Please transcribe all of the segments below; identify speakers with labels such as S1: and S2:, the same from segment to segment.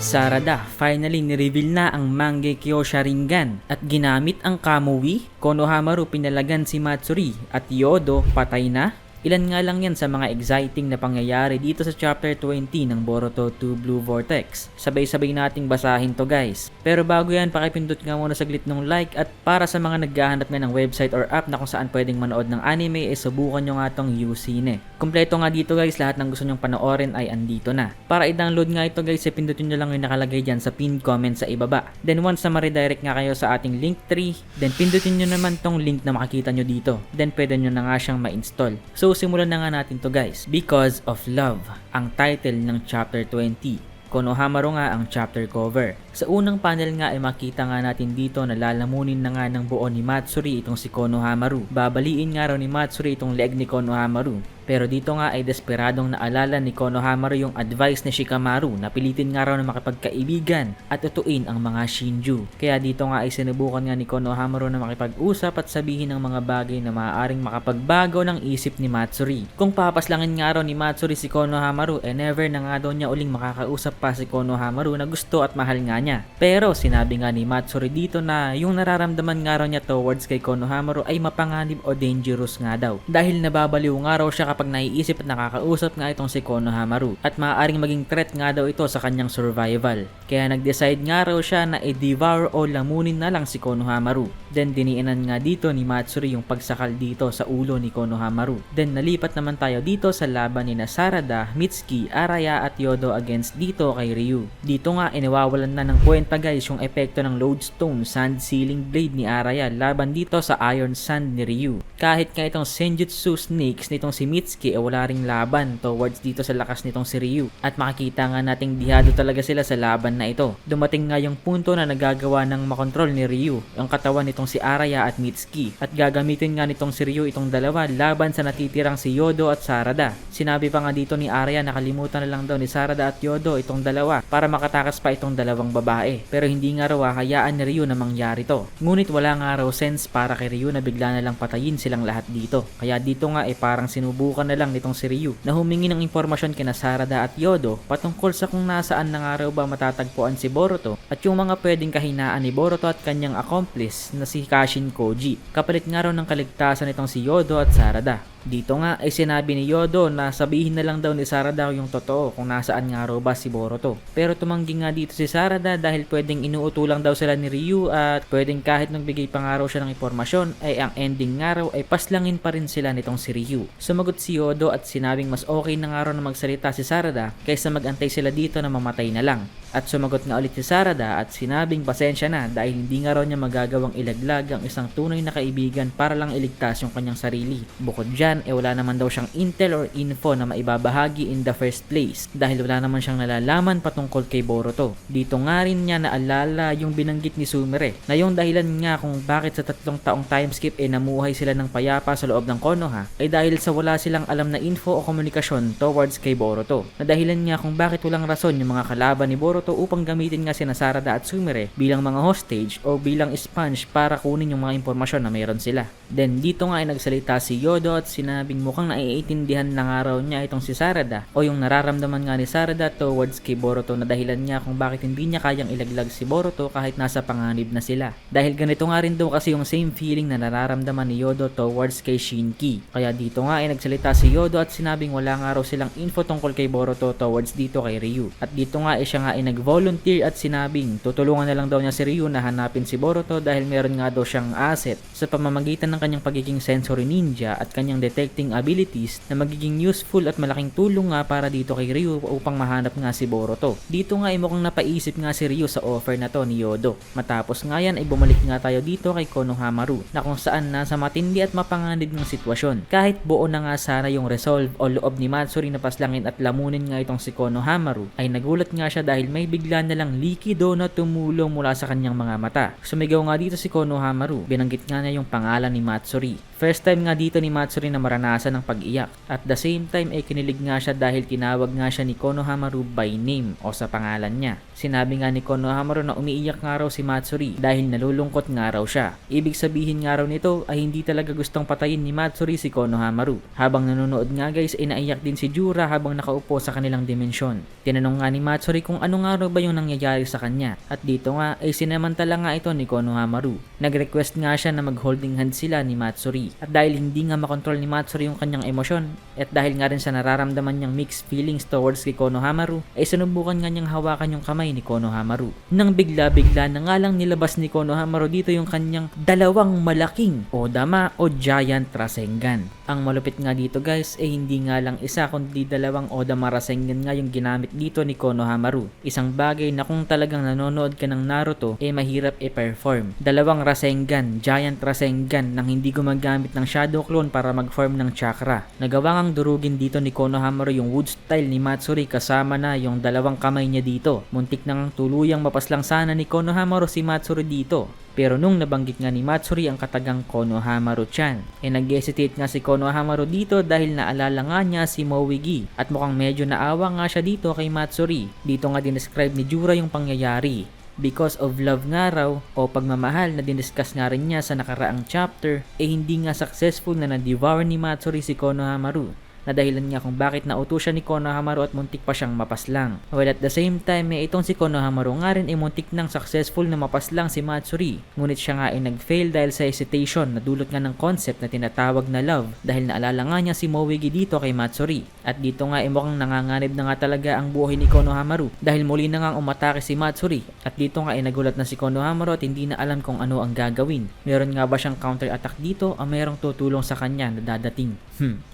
S1: Sarada, finally ni-reveal na ang Mangekyo Sharingan at ginamit ang Kamui. Konohamaru pinalagan si Matsuri at Yodo patay na. Ilan nga lang yan sa mga exciting na pangyayari dito sa chapter 20 ng Boruto 2 Blue Vortex. Sabay-sabay nating basahin to guys. Pero bago yan, pakipindot nga muna saglit ng like at para sa mga naghahanap nga ng website or app na kung saan pwedeng manood ng anime, subukan nyo nga tong Usine. Kompleto nga dito guys, lahat ng gusto nyong panoorin ay andito na. Para i-download nga ito guys, pindutin nyo lang yung nakalagay dyan sa pinned comment sa ibaba. Then once na ma-redirect nga kayo sa ating link tree, then pindutin nyo naman tong link na makikita nyo dito. Then pwede nyo na nga siyang ma-install. So simulan na nga natin to guys. Because of Love, ang title ng chapter 20. Konohamaru nga ang chapter cover. Sa unang panel nga ay makita nga natin dito na lalamunin na nga ng buo ni Matsuri itong si Konohamaru. Babaliin nga raw ni Matsuri itong leeg ni Konohamaru. Pero dito nga ay desperadong naalala ni Konohamaru yung advice ni Shikamaru na pilitin nga raw na makipagkaibigan at utuin ang mga Shinju. Kaya dito nga ay sinubukan nga ni Konohamaru na makipag-usap at sabihin ng mga bagay na maaaring makapagbago ng isip ni Matsuri. Kung papaslangin nga raw ni Matsuri si Konohamaru, never na nga daw niya uling makakausap pa si Konohamaru na gusto at mahal nga niya. Pero sinabi nga ni Matsuri dito na yung nararamdaman nga raw niya towards kay Konohamaru ay mapanganib o dangerous nga daw. Dahil nababaliw nga raw siya kapag naiisip at nakakausap nga itong si Konohamaru at maaaring maging threat nga daw ito sa kanyang survival. Kaya nag-decide nga raw siya na i-devour o lamunin na lang si Konohamaru. Then diniinan nga dito ni Matsuri yung pagsakal dito sa ulo ni Konohamaru. Then nalipat naman tayo dito sa laban ni Sarada, Mitsuki, Araya at Yodo against dito kay Ryu. Dito nga iniwawalan na ng kwenta guys yung epekto ng Lodestone Sand Sealing Blade ni Araya laban dito sa Iron Sand ni Ryu. Kahit nga itong Senjutsu Snakes nitong si Mitsuki wala ring laban towards dito sa lakas nitong si Ryu. At makikita nga nating dihado talaga sila sa laban na ito. Dumating nga yung punto na nagagawa ng makontrol ni Ryu ang katawan nitong si Araya at Mitsuki. At gagamitin nga nitong si Ryu itong dalawa laban sa natitirang si Yodo at Sarada. Sinabi pa nga dito ni Araya na kalimutan na lang daw ni Sarada at Yodo itong dalawa para makatakas pa itong dalawang babae. Pero hindi nga raw hayaan ni Ryu na mangyari to. Ngunit wala nga raw sense para kay Ryu na bigla na lang patayin silang lahat dito. Kaya dito nga parang sinubukan na lang nitong si Ryu na humingi ng impormasyon kina Sarada at Yodo patungkol sa kung nasaan na nga raw ba matatagpuan si Boruto at yung mga pwedeng kahinaan ni Boruto at kanyang accomplice na si Kashin Koji. Kapalit nga raw ng kaligtasan nitong si Yodo at Sarada. Dito nga ay sinabi ni Yodo na sabihin na lang daw ni Sarada yung totoo kung nasaan nga raw ba si Boruto. Pero tumanggi nga dito si Sarada dahil pwedeng inuuto lang daw sila ni Ryu at pwedeng kahit nagbigay pa nga raw siya ng impormasyon ay ang ending nga raw ay paslangin pa rin sila nitong si Ryu. Sumagot si Yodo at sinabing mas okay na nga raw na magsalita si Sarada kaysa magantay sila dito na mamatay na lang. At sumagot nga ulit si Sarada at sinabing pasensya na dahil hindi nga raw niya magagawang ilaglag ang isang tunay na kaibigan para lang iligtas yung kanyang sarili. Bukod dyan, wala naman daw siyang intel or info na maibabahagi in the first place dahil wala naman siyang nalalaman patungkol kay Boruto. Dito nga rin niya naalala yung binanggit ni Sumire na yung dahilan nga kung bakit sa 3 taong time skip namuhay sila ng payapa sa loob ng Konoha ay dahil sa wala silang alam na info o komunikasyon towards kay Boruto. Na dahilan nga kung bakit walang rason yung mga kalaban ni Boruto upang gamitin nga sina Sarada at Sumire bilang mga hostage o bilang sponge para kunin yung mga impormasyon na mayroon sila. Then dito nga ay nagsalita si Yodo at sinabing mukhang naiintindihan na nga raw niya itong si Sarada o yung nararamdaman nga ni Sarada towards kay Boruto na dahilan niya kung bakit hindi niya kayang ilaglag si Boruto kahit nasa panganib na sila. Dahil ganito nga rin daw kasi yung same feeling na nararamdaman ni Yodo towards kay Shinki. Kaya dito nga ay nagsalita si Yodo at sinabing wala nga raw silang info tungkol kay Boruto towards dito kay Ryu. At dito nga siya nga ay nag-volunteer at sinabing tutulungan na lang daw niya si Ryu na hanapin si Boruto dahil meron nga daw siyang asset sa pamamagitan ng kanyang pagiging sensory ninja at kanyang detecting abilities na magiging useful at malaking tulong nga para dito kay Ryu upang mahanap nga si Boruto. Dito nga ay mukhang napaisip nga si Ryu sa offer na to ni Yodo. Matapos nga yan ay bumalik nga tayo dito kay Konohamaru na kung saan nasa matindi at mapanganib ng sitwasyon. Kahit buo na nga sana yung resolve o loob ni Matsuri na paslangin at lamunin nga itong si Konohamaru ay nagulat nga siya dahil may bigla na lang likido na tumulong mula sa kanyang mga mata. Sumigaw nga dito si Konohamaru. Binanggit nga niya yung pangalan ni Matsuri. First time nga dito ni Matsuri na niya maranasan ng pag-iyak. At the same time ay kinilig nga siya dahil tinawag nga siya ni Konohamaru by name o sa pangalan niya. Sinabi nga ni Konohamaru na umiiyak nga raw si Matsuri dahil nalulungkot nga raw siya. Ibig sabihin nga raw nito ay hindi talaga gustong patayin ni Matsuri si Konohamaru. Habang nanonood nga guys ay naiyak din si Jura habang nakaupo sa kanilang dimensyon. Tinanong nga ni Matsuri kung ano nga raw ba yung nangyayari sa kanya. At dito nga ay sinamantala nga ito ni Konohamaru. Nag-request nga siya na mag-holding hand sila ni Matsuri. At dahil hindi nga makontrol ni Matsuri yung kanyang emosyon at dahil nga rin sa nararamdaman niyang mixed feelings towards kay Konohamaru ay sinubukan nga niyang hawakan yung kamay ni Konohamaru. Nang bigla-bigla na nga lang nilabas ni Konohamaru dito yung kanyang dalawang malaking Odama o Giant Rasengan. Ang malupit nga dito guys ay hindi nga lang isa kundi dalawang Odama Rasengan nga yung ginamit dito ni Konohamaru. Isang bagay na kung talagang nanonood ka ng Naruto ay mahirap i-perform. Dalawang Rasengan, Giant Rasengan nang hindi gumagamit ng Shadow Clone para mag-form ng chakra. Nagawa ngang durugin dito ni Konohamaru yung wood style ni Matsuri kasama na yung dalawang kamay niya dito. Muntik nang tuluyang mapaslang sana ni Konohamaru si Matsuri dito. Pero nung nabanggit nga ni Matsuri ang katagang Konohamaru-chan, nag-hesitate nga si Konohamaru dito dahil naalala nga niya si Mouigi at mukhang medyo naawa nga siya dito kay Matsuri. Dito nga dinescribe ni Jura yung pangyayari. Because of love nga raw o pagmamahal na diniscuss nga rin niya sa nakaraang chapter, hindi nga successful na na-devour ni Matsuri si Konohamaru. Na dahilan nga kung bakit nauto siya ni Konohamaru at muntik pa siyang mapaslang. While at the same time, itong si Konohamaru nga rin muntik nang successful na mapaslang si Matsuri. Ngunit siya nga ay nag-fail dahil sa hesitation na dulot nga ng concept na tinatawag na love dahil naalala nga niya si Mouigi dito kay Matsuri. At dito nga mukhang nanganganib na nga talaga ang buhay ni Konohamaru dahil muli na nga umatake si Matsuri. At dito nga nagulat na si Konohamaru at hindi na alam kung ano ang gagawin. Meron nga ba siyang counter-attack dito o merong tutulong sa kanya na dadating?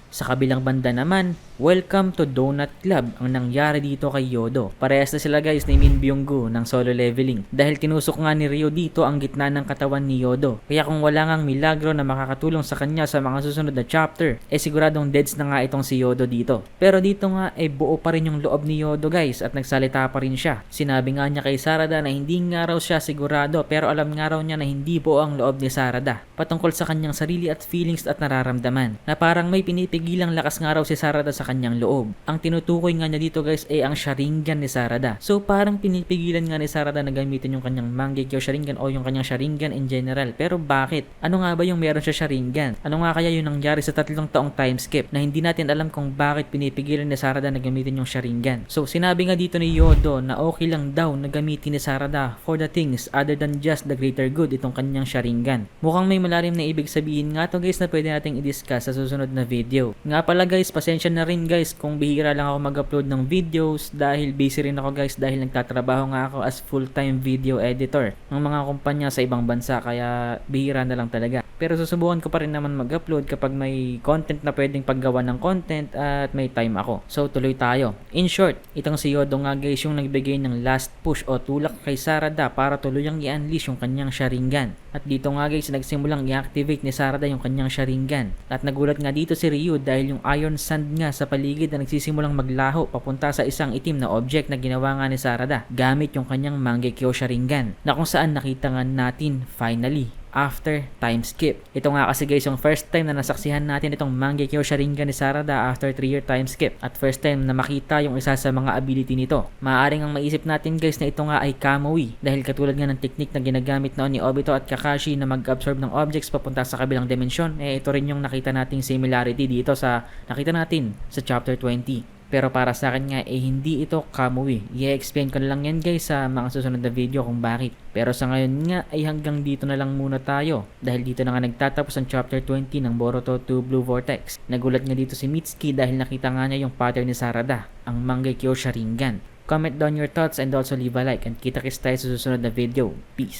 S1: Sa kabilang banda naman, welcome to Donut Club ang nangyari dito kay Yodo. Parehas na sila guys ni Min Byung-gu ng solo leveling dahil tinusok nga ni Ryo dito ang gitna ng katawan ni Yodo. Kaya kung wala ngang milagro na makakatulong sa kanya sa mga susunod na chapter, siguradong deads na nga itong si Yodo dito. Pero dito nga buo pa rin yung loob ni Yodo guys at nagsalita pa rin siya. Sinabi nga niya kay Sarada na hindi nga raw siya sigurado pero alam nga raw niya na hindi buo ang loob ni Sarada patungkol sa kanyang sarili at feelings at nararamdaman na parang may pinipigilang lakas nga raw si Sarada sa kanyang loob. Ang tinutukoy nga niya dito guys ay ang Sharingan ni Sarada. So parang pinipigilan nga ni Sarada na gamitin yung kanyang Mangekyo Sharingan o yung kanyang Sharingan in general. Pero bakit? Ano nga ba yung meron siya Sharingan? Ano nga kaya yung nangyari sa 3 taong time skip na hindi natin alam kung bakit pinipigilan ni Sarada na gamitin yung Sharingan? So sinabi nga dito ni Yodo na okay lang daw na gamitin ni Sarada for the things other than just the greater good itong kanyang Sharingan. Mukhang may malalim na ibig sabihin nga to guys na pwede nating i-discuss sa susunod na video. Nga pala guys, pasensya na rin guys kung bihira lang ako mag-upload ng videos dahil busy rin ako guys dahil nagtatrabaho nga ako as full-time video editor ng mga kumpanya sa ibang bansa kaya bihira na lang talaga. Pero susubukan ko pa rin naman mag-upload kapag may content na pwedeng paggawa ng content at may time ako. So tuloy tayo. In short, itong si Yodo nga guys yung nagbigay ng last push o tulak kay Sarada para tuluyang i-unleash yung kanyang Sharingan. At dito nga guys nagsimulang i-activate ni Sarada yung kanyang Sharingan. At nagulat nga dito si Ryu dahil yung iron sand nga sa paligid na nagsisimulang maglaho papunta sa isang itim na object na ginawa nga ni Sarada gamit yung kanyang Mangekyo Sharingan na kung saan nakita nga natin finally after time skip. Ito nga kasi guys yung first time na nasaksihan natin itong Mangekyo Sharingan ni Sarada after 3-year time skip at first time na makita yung isa sa mga ability nito. Maaaring ang maisip natin guys na ito nga ay Kamui dahil katulad nga ng technique na ginagamit noon ni Obito at Kakashi na mag-absorb ng objects papunta sa kabilang dimensyon, ito rin yung nakita nating similarity dito sa nakita natin sa chapter 20. Pero para sa akin nga hindi ito Kamui. I-explain ko na lang yan guys sa mga susunod na video kung bakit. Pero sa ngayon nga ay hanggang dito na lang muna tayo. Dahil dito na nga nagtatapos ang chapter 20 ng Boruto 2 Blue Vortex. Nagulat nga dito si Mitsuki dahil nakita nga niya yung pattern ni Sarada, ang Mangekyo Sharingan. Comment down your thoughts and also leave a like and kita-kits tayo sa susunod na video. Peace!